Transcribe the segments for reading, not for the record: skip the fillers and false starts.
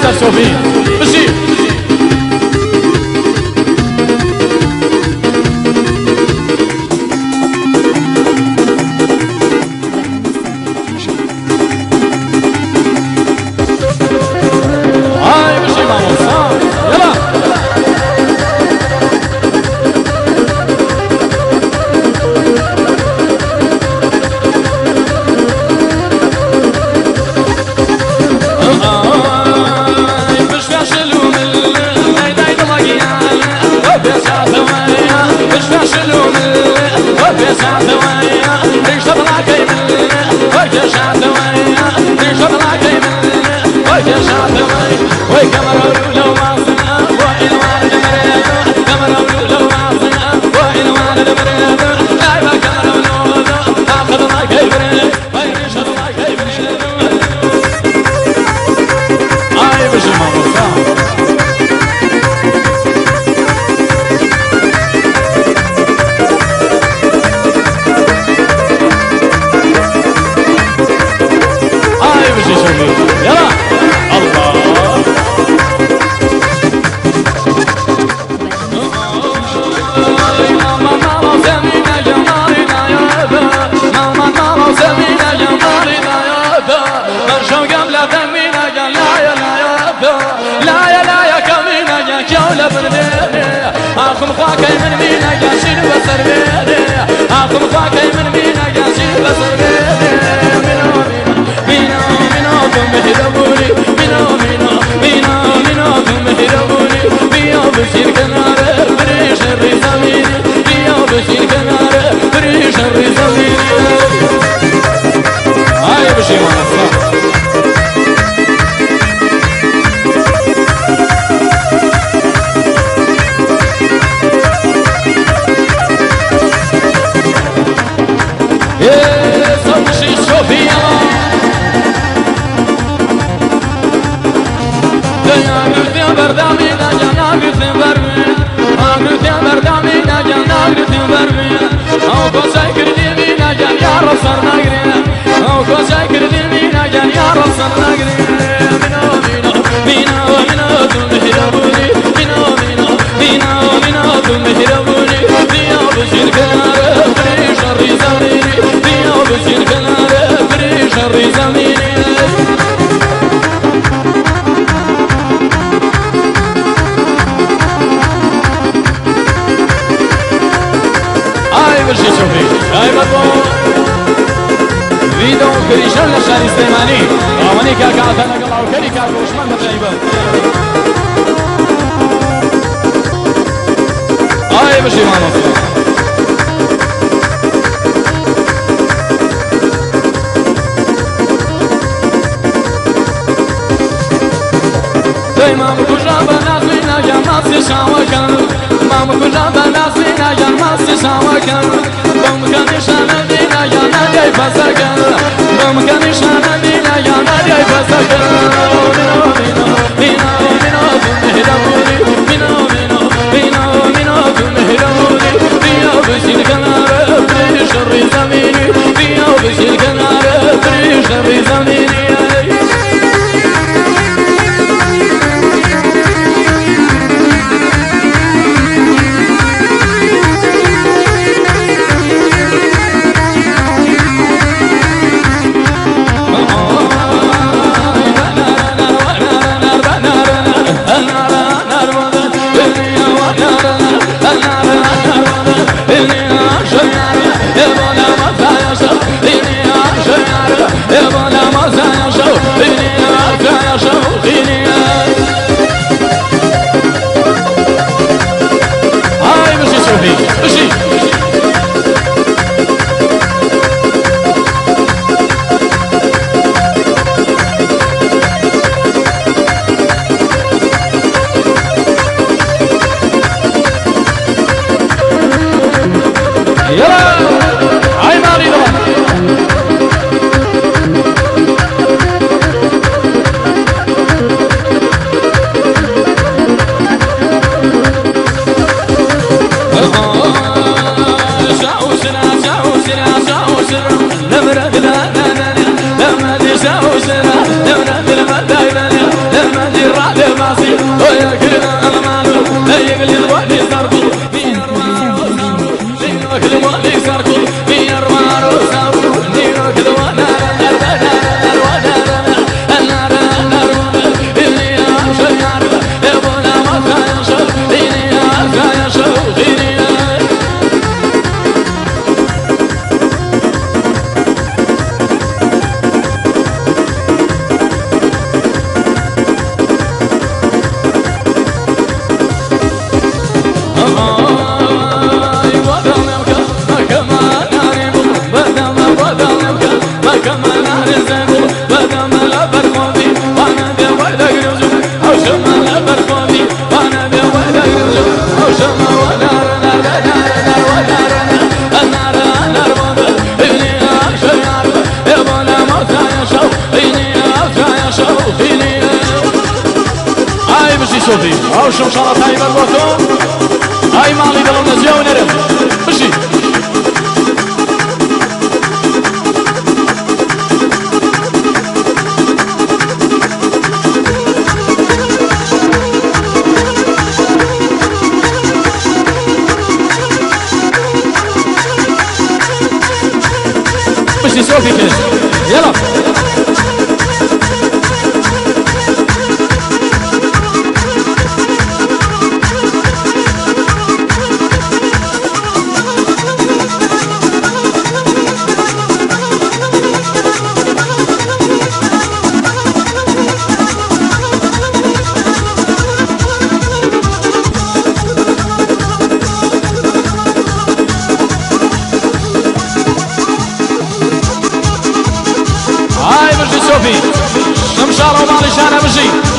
مستر صوفي مشي آخم خواكي من مينا جاسين بسر بيدي آخم خواكي من مينا جاسين بسر بيدي مينا ثم هدبوني مينا ثم هدبوني بيا بشير كناري بريش الرزاميني بيا بشير كناري بريش الرزاميني هاي بشي وانا صح كريشان لشاري سليماني آواني كاكا عطانا قلعو كري كاكا وشمان مطلعيبا آي بشي ما نصر دايما مكوشا بناسينا يا ماسي شاوكا ما مكوشا بناسينا يا ماسي شاوكا بمكانشانا دينا يا نادي فسكا بمكانشانا دينا يا نادي فسكا مينا ثم هدبوني مينا ثم هدبوني بيا بشير كناري بريش الرزاميني بيا بشير كناري بريش الرزاميني صوتي عوش ان شاء الله طيب الوطن هاي مالي دلنا زيو نرم مشي مشي صوتي كده يلا صوفي شمشارة ومالي شانة مشي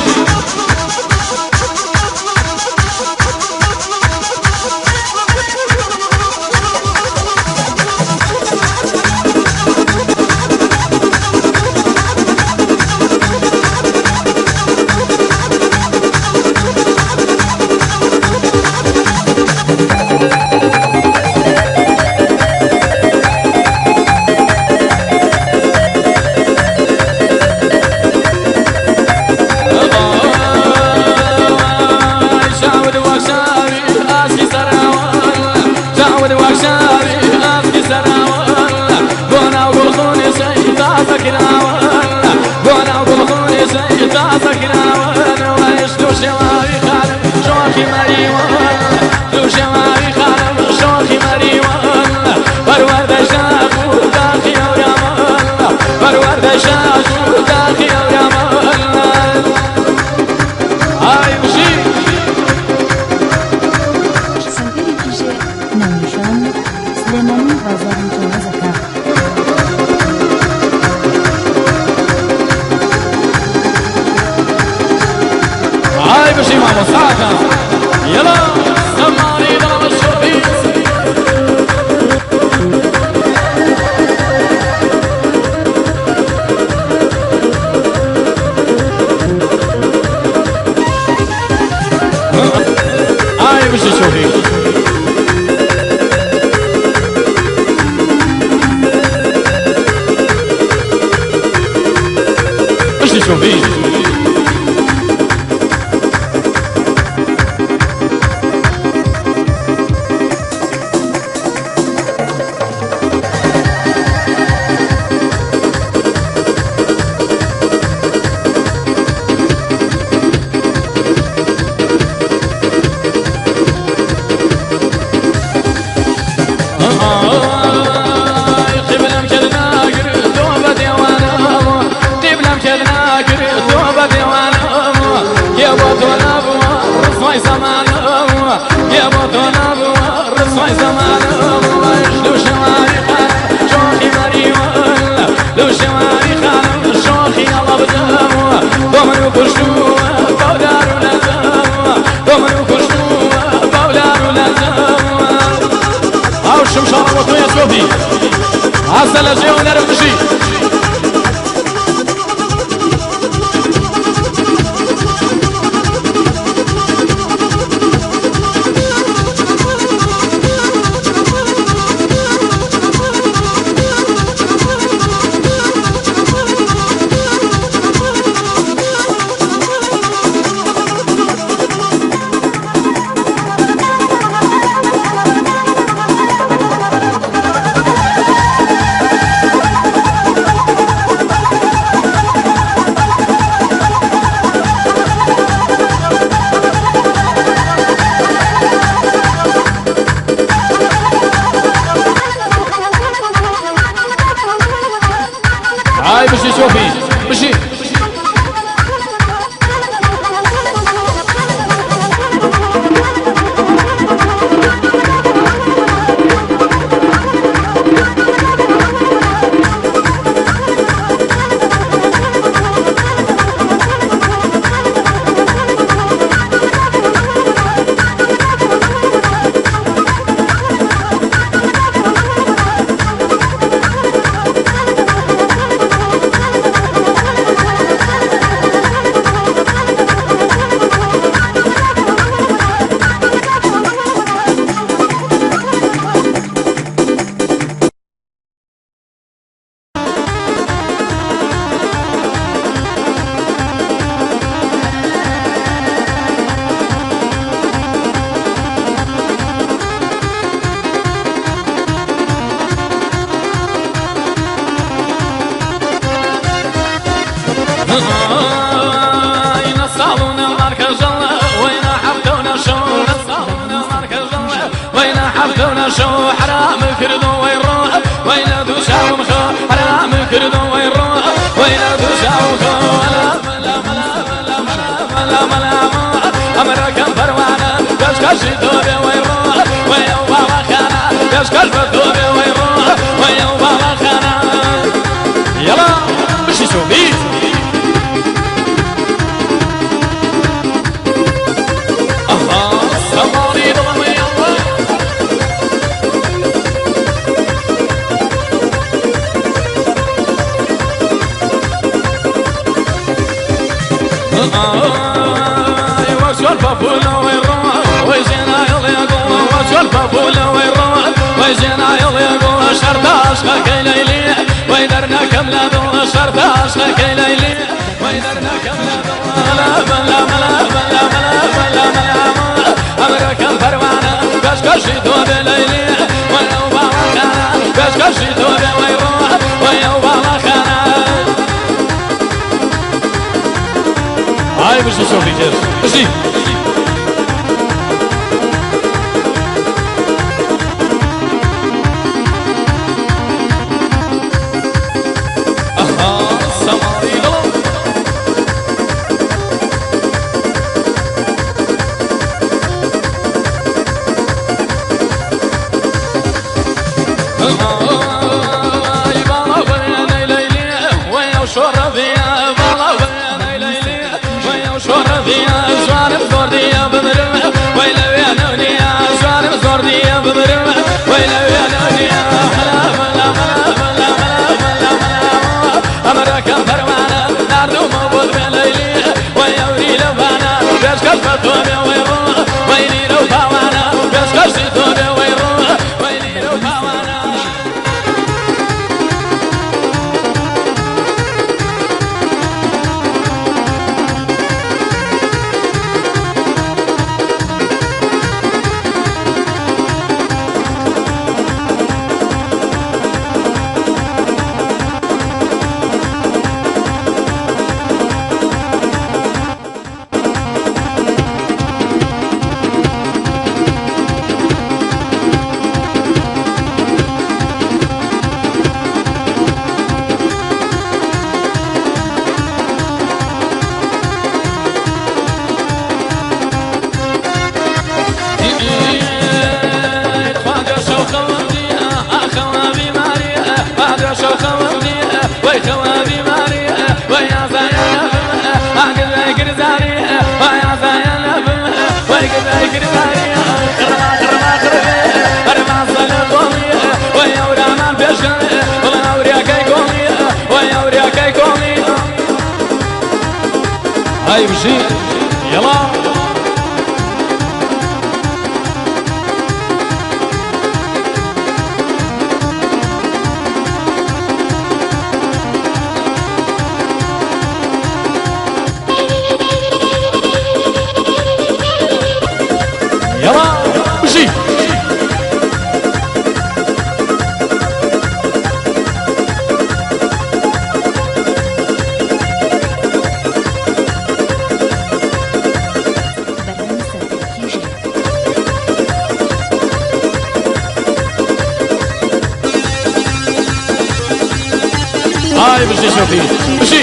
مشي مع مساعدة يلا سمعني ضرب الشربيس هاي مشي شوفي مشي شوفي شمشارة وطوية صوفي عسل أجيو نرم مشي هاي بشي شوفي بشي شو حرام كردو ويروح وين دوشاو مخو حرام كردو ويروح وين دوشاو مخو لا امريكان فروانا كشكش دوبي ويروح وين بابا خانا كشكش دوبي ويروح وين بابا خانا يلا مشي شوفيت ويجينا يضيقوا شرطاش خاكي ليلي ويدرنا كملا دو شرطاش خاكي ليلي ويدرنا كملا دو لا بلا بلا بلا بلا بلا بلا امريكان فروانا كشكشي دوبي ليلي ويو بالا خانا كشكشي دوبي ويروح ويو بالا خانا هاي بشي شوفي جير بشي هاي بشي يلا يلا بشي هاي بشي شوفي بشي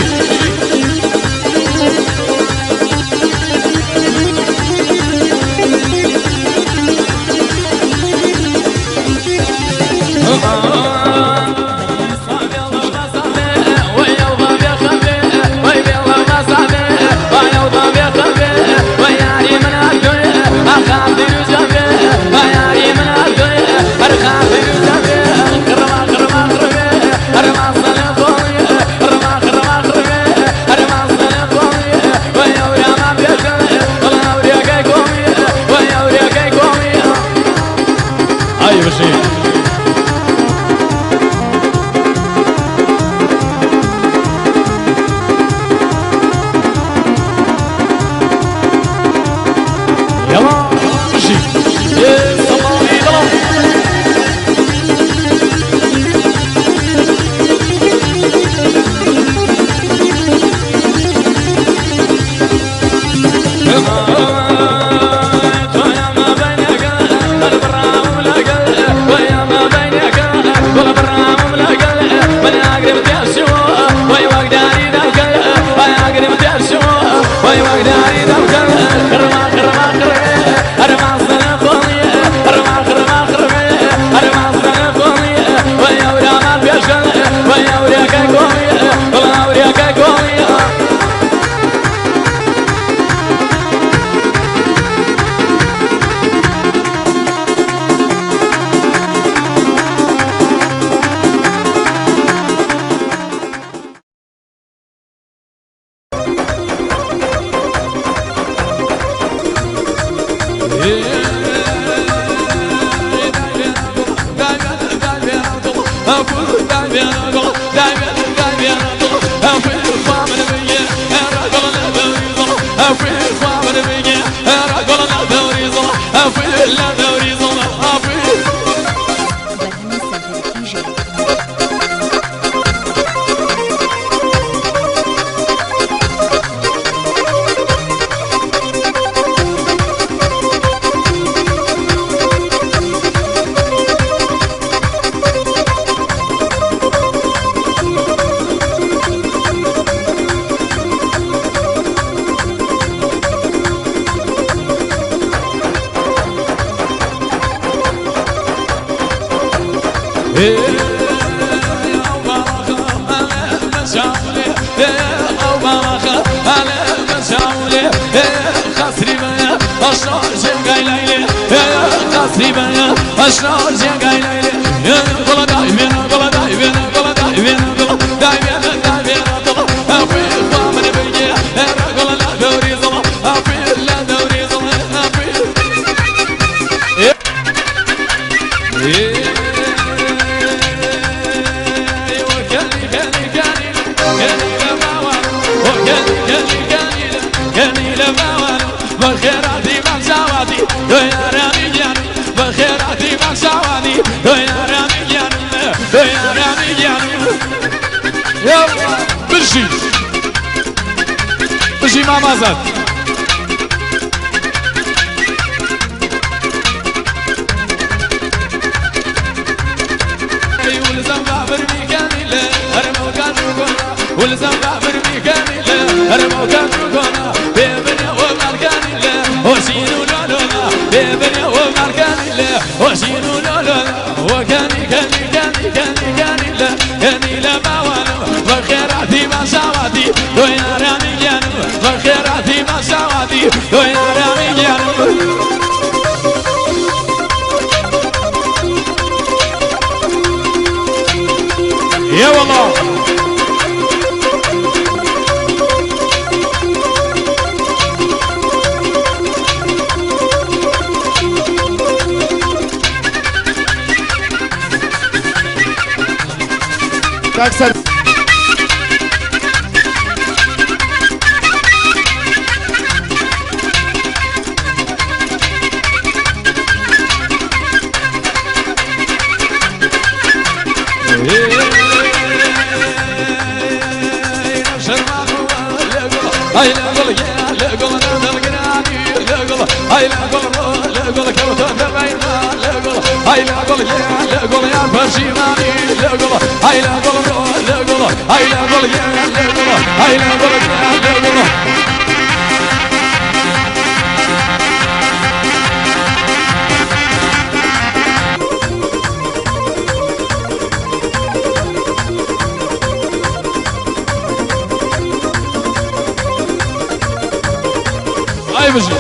بشي ماما زاد والزنبع برميكاني لا هرمو كانوا كنا والزنبع برميكاني لا هرمو كانوا كنا بيبني ومالكاني لا وشينو لولونا بيبني ومالكاني لا وشينو لولونا وكاني كاني كاني كاني كاني لا كاني لا باوانو وخيراتي ما شاواتي ويا رامي جانو وخيراتي ما شاواتي ويا رامي جانو يا والله تكسر هاي لقول يا لقول انا القراني لقول هاي لقول كوثر بينا لقول هاي لقول يا لقول يا برشيماني لقول هاي لقول هاي لا قول يا لقول هاي لا قول يا لقول هاي بجي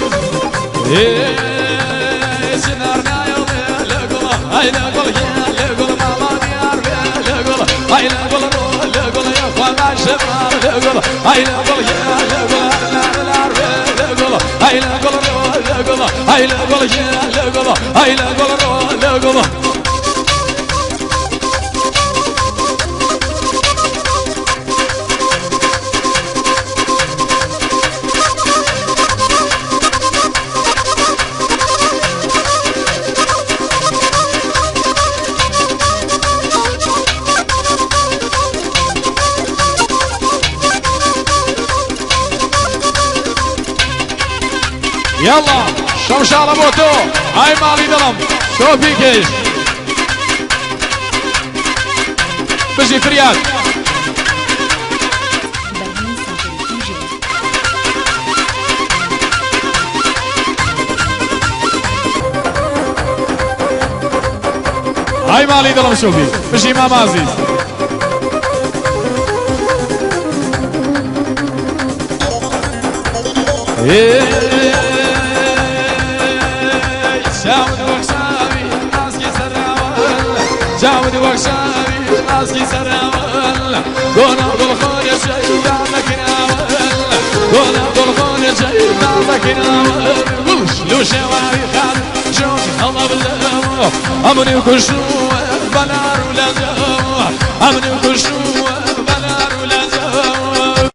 سنارنا يا لقول هاي لا قول يا لقول ماما ديار لقول هاي لا قول لقول يا خوان شباب لقول هاي لا قول يا لقول لقول هاي لا قول لقول هاي لا قول يا لقول هاي لا قول لقول يلا شمشارة موتو هاي مالي دلم شو فيكيش بجي فرياد هاي مالي دلم شو فيك بجي مام عزيز جاود وكسابي ناسكي سراول قونا بالخون يا شيء دامك ناول قونا بالخون يا شيء دامك ناول قلش لو شواري خال جوز الله بالله أمني وكشوه بنار ولا زوه أمني وكشوه بنار ولا زوه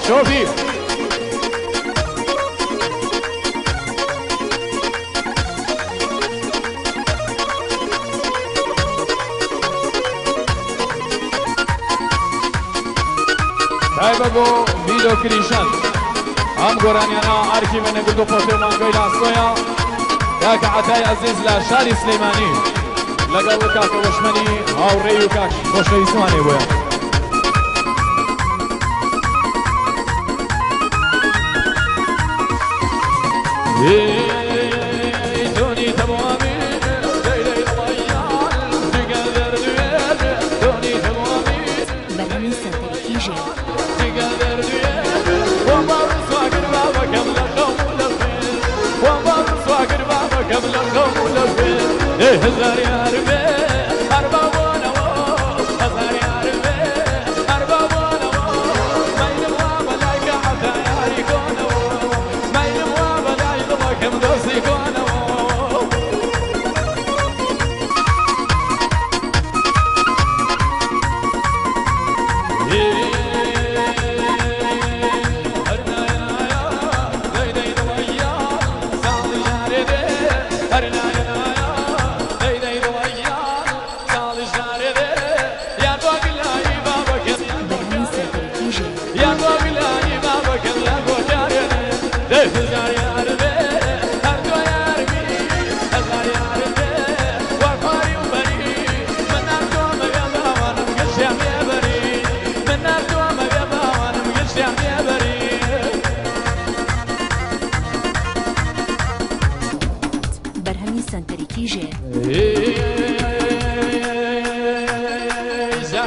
شوفي تایبگو ویدیو کریشن هم گرانیانا عرفی من گردو پوشو مانگوی لاسکویا کاک عطای عزیز لشاری سلیمانی لگل کاک وشمنی هاو ریو کاک خوشوی سوانی بویا دوني تمامي ليلي الضيال تقدر دوير دوني تمامي برنامج تركيجي تقدر دوير ومر سواقر بابك قبل القوم والفين ومر سواقر بابك قبل القوم والفين ايه هزار يا ربي أربع ونوو هزار يا ربي أربع ونوو ما ينبغى ملايكة حتى ياريكونو ما ينبغى كم دوسي كونو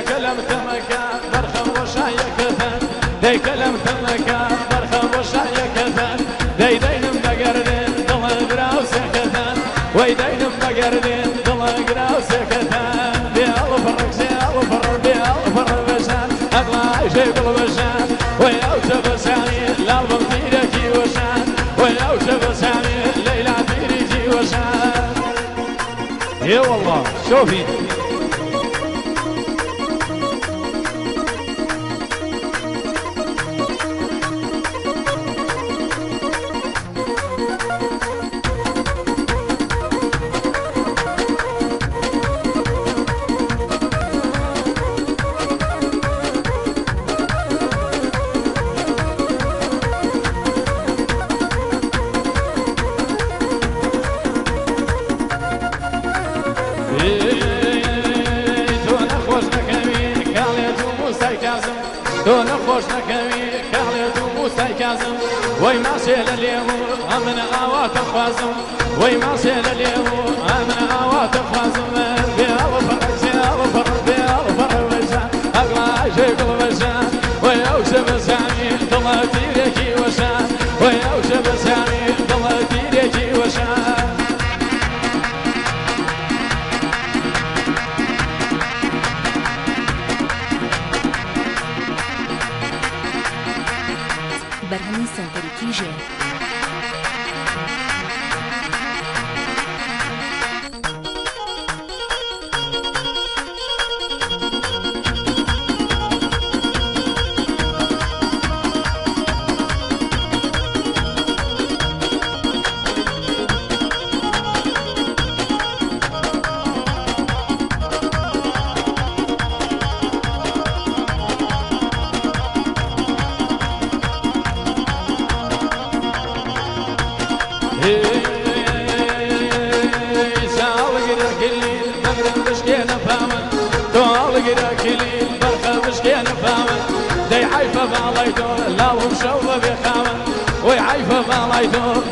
كلام تمكان برخم وشايكتن دي كلام تمكان برخم وشايكتن دي دينم بقردين دل قراو سكتن وي دينم بقردين دل قراو سكتن دي الفرق زي الفرق دي الفرق بشان اغلى شي بالبشان وي اوتف سامي لالبم تيركي وشان وي اوتف سامي ليلى تيركي اي والله شوفي تو نخوش نکوی کاغل تو موسای کازم وای ماشێ لە لێو ئەمن ئاواتە خوازم وای ماشێ لە لێو ئەمن ئاواتە خوازم بێڵە پەڕەجێڵە پەڕ بێڵە پەڕەوەژان ئەگڵاژێ گڵوەژان وای ئەو شە بەزانی دڵە تیرێکی وەشان وای ئەو شە بەزانی دڵە تیرێکی وەشان برهمي سنتري كيجي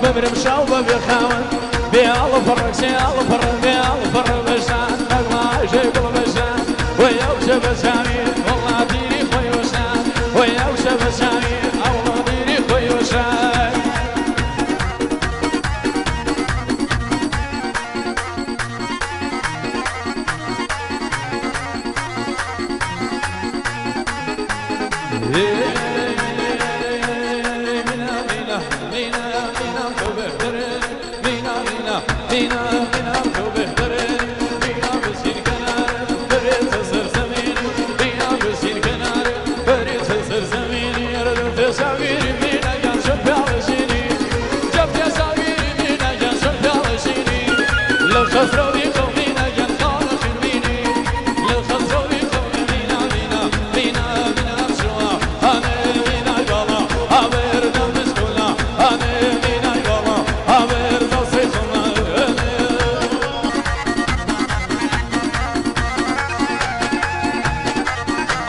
ببرم شوبة بخاون بيال فرق سيال فرق بيال فرق بشان أغلى شيء كل بشان ويوش بشاني والله ديري خوي وشان ويوش بشاني الله ديري خوي وشان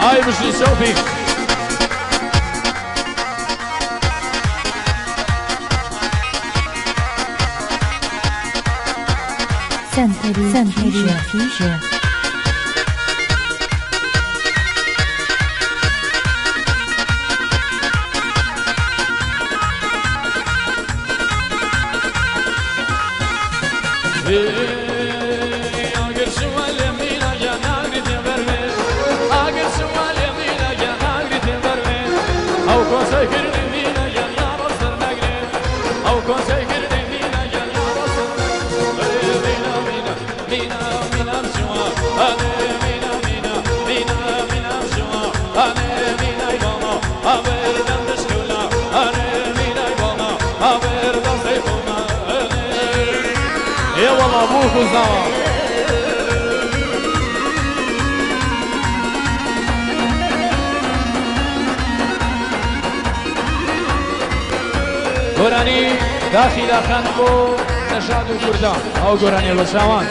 Ai, Mr. Sophie. سنتري كيجي يا والله ابوك وزمان گۆرانی داخیلا خان بۆ نەشاد و کوردان ئەو گۆرانیە بە چاوان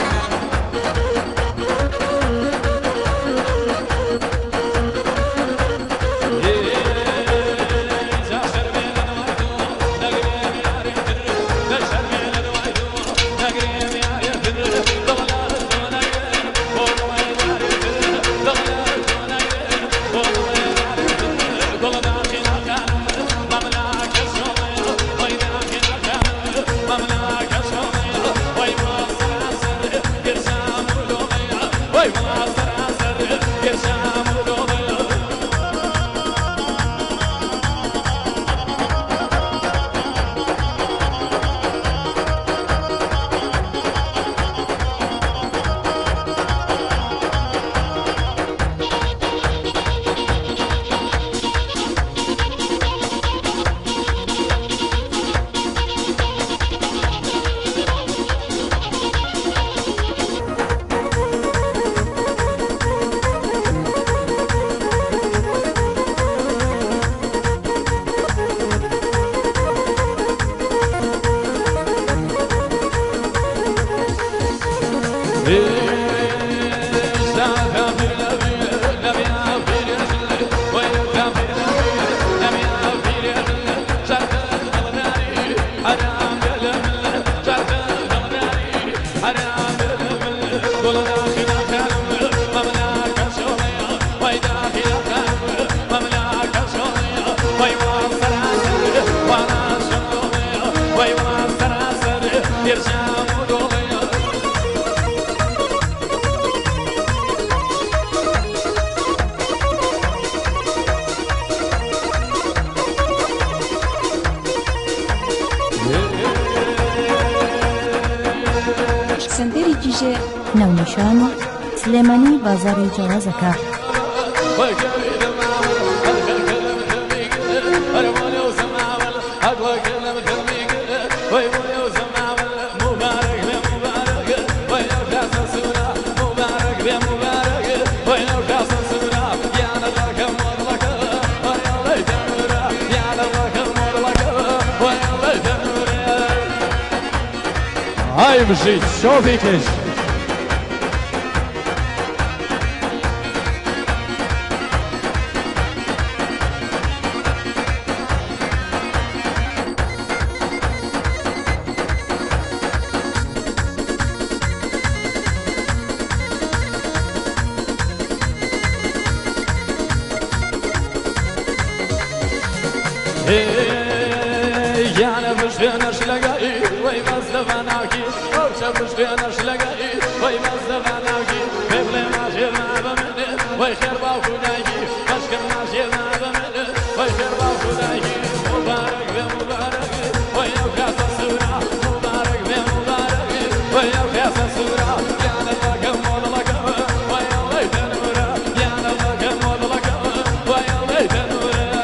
حرام قلم جرت دوراني حرام قلم قول داخل كلام مملاك شوية وي داخل كلام مملاك شوية وي وانسراسر وانا شوية وي وانسراسر يرجع مدولية سندری جیجه نونشان سلیمانی بازاری جوازکا هاي مشيت شو فيكش يانا بشفينا شلقائي وي مصطفاناكي وبشا بشفينا شلقائي وي مصطفاناكي قبل ما شيرنا بمني وي خير باوكو دايكي مشكل ما شيرنا بمني وي خير باوكو دايكي مبارك بمبارك وي وكاس السورة مبارك بمبارك وي وكاس السورة يانا لك مولك وي الله تنورا يانا لك مولك وي الله تنورا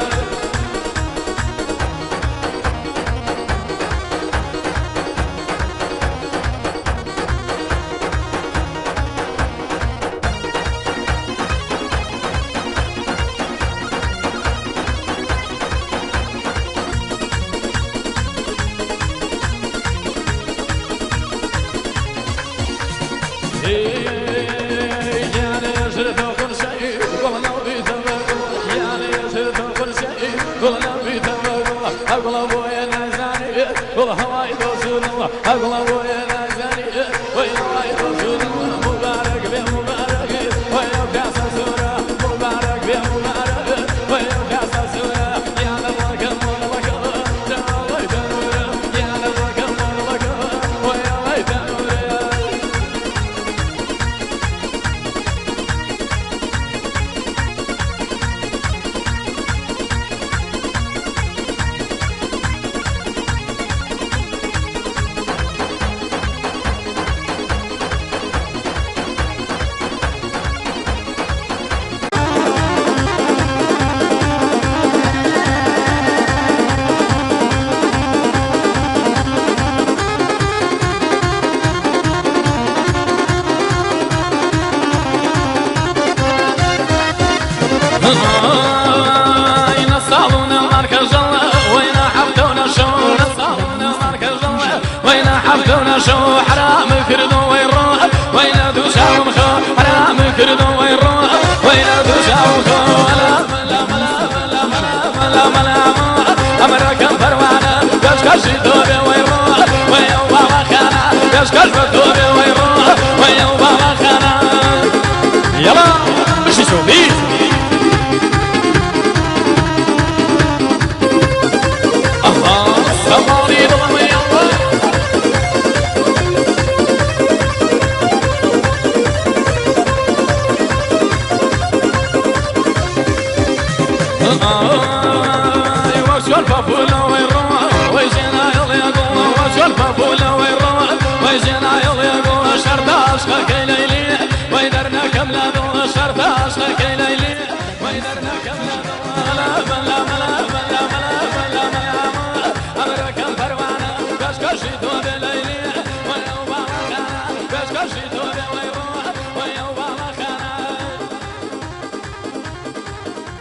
أقول أبويا نازاني والهواي رسول الله أقول أبويا نازاني والهواي رسول الله مبارك بمبارك ويا كاس السورة مبارك بمبارك ويا كاس السورة يا لك مولك تعالى تنورا يا لك مولك ويا تنورا وين الصالون مركز وين حبتونا شو الصالون مركز وين حبتونا شو حرام كردو وين روح وين دوشاو مخو حرام كردو وين روح وين دوشاو مخو لا أمرك فروانا كشكش دوبي وين روح وين بابا خانا كشكش دوبي وين روح وين بابا خانا يلا مش شوفي ويجينا يلا يقول وشرطاش